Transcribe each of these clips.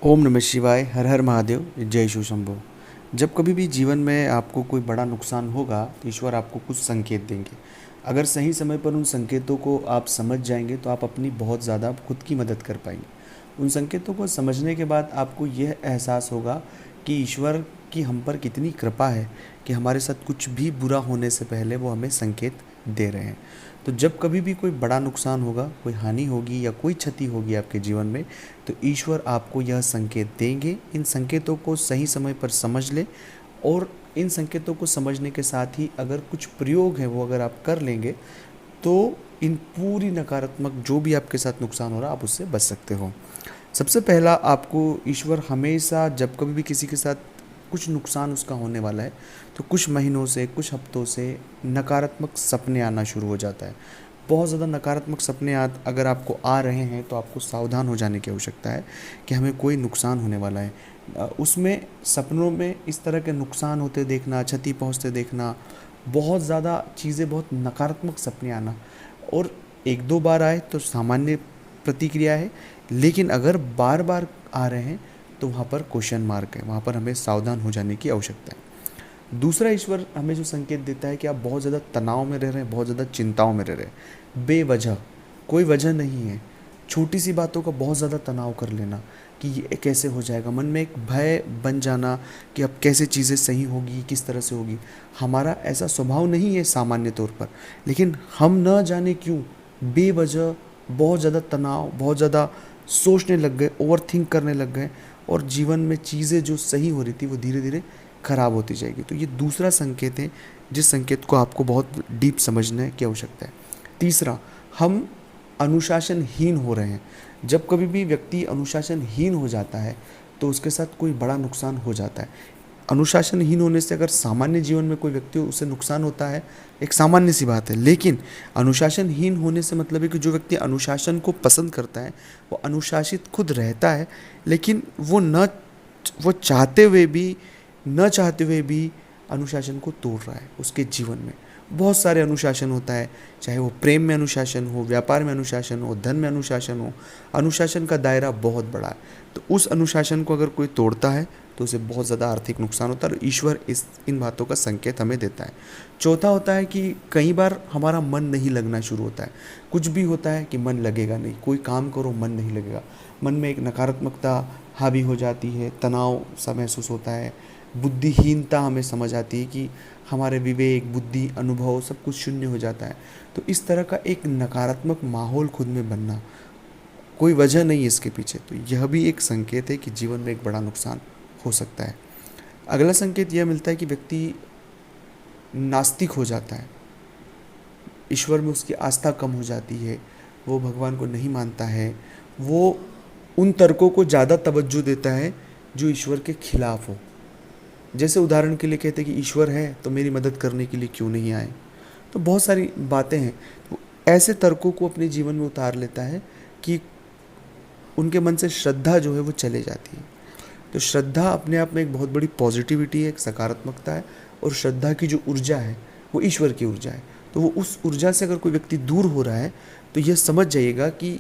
ओम नमः शिवाय। हर हर महादेव। जय शिव शंभो। जब कभी भी जीवन में आपको कोई बड़ा नुकसान होगा तो ईश्वर आपको कुछ संकेत देंगे। अगर सही समय पर उन संकेतों को आप समझ जाएंगे तो आप अपनी बहुत ज़्यादा खुद की मदद कर पाएंगे। उन संकेतों को समझने के बाद आपको यह एहसास होगा कि ईश्वर की हम पर कितनी कृपा है कि हमारे साथ कुछ भी बुरा होने से पहले वो हमें संकेत दे रहे हैं। तो जब कभी भी कोई बड़ा नुकसान होगा, कोई हानि होगी या कोई क्षति होगी आपके जीवन में, तो ईश्वर आपको यह संकेत देंगे। इन संकेतों को सही समय पर समझ ले और इन संकेतों को समझने के साथ ही अगर कुछ प्रयोग है वो अगर आप कर लेंगे तो इन पूरी नकारात्मक जो भी आपके साथ नुकसान हो रहा है आप उससे बच सकते हो। सबसे पहला, आपको ईश्वर हमेशा जब कभी भी किसी के साथ कुछ नुकसान उसका होने वाला है तो कुछ महीनों से, कुछ हफ्तों से नकारात्मक सपने आना शुरू हो जाता है। बहुत ज़्यादा नकारात्मक सपने अगर आपको आ रहे हैं तो आपको सावधान हो जाने की आवश्यकता है कि हमें कोई नुकसान होने वाला है। उसमें सपनों में इस तरह के नुकसान होते देखना, क्षति पहुंचते देखना, बहुत ज़्यादा चीज़ें, बहुत नकारात्मक सपने आना, और एक दो बार आए तो सामान्य प्रतिक्रिया है, लेकिन अगर बार बार आ रहे हैं तो वहाँ पर क्वेश्चन मार्क है, वहाँ पर हमें सावधान हो जाने की आवश्यकता है। दूसरा, ईश्वर हमें जो संकेत देता है कि आप बहुत ज़्यादा तनाव में रह रहे हैं, बहुत ज़्यादा चिंताओं में रह रहे हैं, बेवजह, कोई वजह नहीं है, छोटी सी बातों का बहुत ज़्यादा तनाव कर लेना कि ये कैसे हो जाएगा, मन में एक भय बन जाना कि अब कैसे चीज़ें सही होगी, किस तरह से होगी। हमारा ऐसा स्वभाव नहीं है सामान्य तौर पर, लेकिन हम न जाने क्यों बेवजह बहुत ज़्यादा तनाव, बहुत ज़्यादा सोचने लग गए, ओवर थिंक करने लग गए, और जीवन में चीज़ें जो सही हो रही थी वो धीरे धीरे खराब होती जाएगी। तो ये दूसरा संकेत है जिस संकेत को आपको बहुत डीप समझने की आवश्यकता है। तीसरा, हम अनुशासनहीन हो रहे हैं। जब कभी भी व्यक्ति अनुशासनहीन हो जाता है तो उसके साथ कोई बड़ा नुकसान हो जाता है। अनुशासनहीन होने से अगर सामान्य जीवन में कोई व्यक्ति उसे नुकसान होता है, एक सामान्य सी बात है, लेकिन अनुशासनहीन होने से मतलब है कि जो व्यक्ति अनुशासन को पसंद करता है वो अनुशासित खुद रहता है, लेकिन वो चाहते हुए भी, न चाहते हुए भी अनुशासन को तोड़ रहा है। उसके जीवन में बहुत सारे अनुशासन होता है, चाहे वो प्रेम में अनुशासन हो, व्यापार में अनुशासन हो, धन में अनुशासन हो। अनुशासन का दायरा बहुत बड़ा है, तो उस अनुशासन को अगर कोई तोड़ता है तो उसे बहुत ज़्यादा आर्थिक नुकसान होता है, और ईश्वर इन बातों का संकेत हमें देता है। चौथा होता है कि कई बार हमारा मन नहीं लगना शुरू होता है। कुछ भी होता है कि मन लगेगा नहीं, कोई काम करो मन नहीं लगेगा, मन में एक नकारात्मकता हावी हो जाती है, तनाव सा महसूस होता है, बुद्धिहीनता हमें समझ आती है कि हमारे विवेक, बुद्धि, अनुभव सब कुछ शून्य हो जाता है। तो इस तरह का एक नकारात्मक माहौल खुद में बनना, कोई वजह नहीं है इसके पीछे, तो यह भी एक संकेत है कि जीवन में एक बड़ा नुकसान हो सकता है। अगला संकेत यह मिलता है कि व्यक्ति नास्तिक हो जाता है, ईश्वर में उसकी आस्था कम हो जाती है, वो भगवान को नहीं मानता है, वो उन तर्कों को ज़्यादा तवज्जो देता है जो ईश्वर के खिलाफ हो। जैसे उदाहरण के लिए कहते हैं कि ईश्वर है तो मेरी मदद करने के लिए क्यों नहीं आए। तो बहुत सारी बातें हैं, तो ऐसे तर्कों को अपने जीवन में उतार लेता है कि उनके मन से श्रद्धा जो है वो चले जाती है। तो श्रद्धा अपने आप में एक बहुत बड़ी पॉजिटिविटी है, एक सकारात्मकता है, और श्रद्धा की जो ऊर्जा है वो ईश्वर की ऊर्जा है। तो वो उस ऊर्जा से अगर कोई व्यक्ति दूर हो रहा है तो यह समझ जाइएगा कि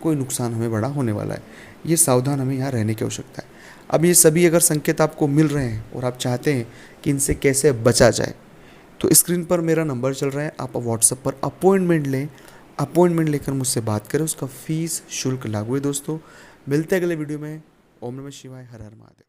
कोई नुकसान हमें बड़ा होने वाला है। ये सावधान हमें यहाँ रहने की आवश्यकता है। अब ये सभी अगर संकेत आपको मिल रहे हैं और आप चाहते हैं कि इनसे कैसे बचा जाए, तो स्क्रीन पर मेरा नंबर चल रहा है, आप व्हाट्सएप पर अपॉइंटमेंट लें, अपॉइंटमेंट लेकर मुझसे बात करें। उसका फीस शुल्क लागू है। दोस्तों, मिलते हैं अगले वीडियो में। ओम नमः शिवाय। हर हर महादेव।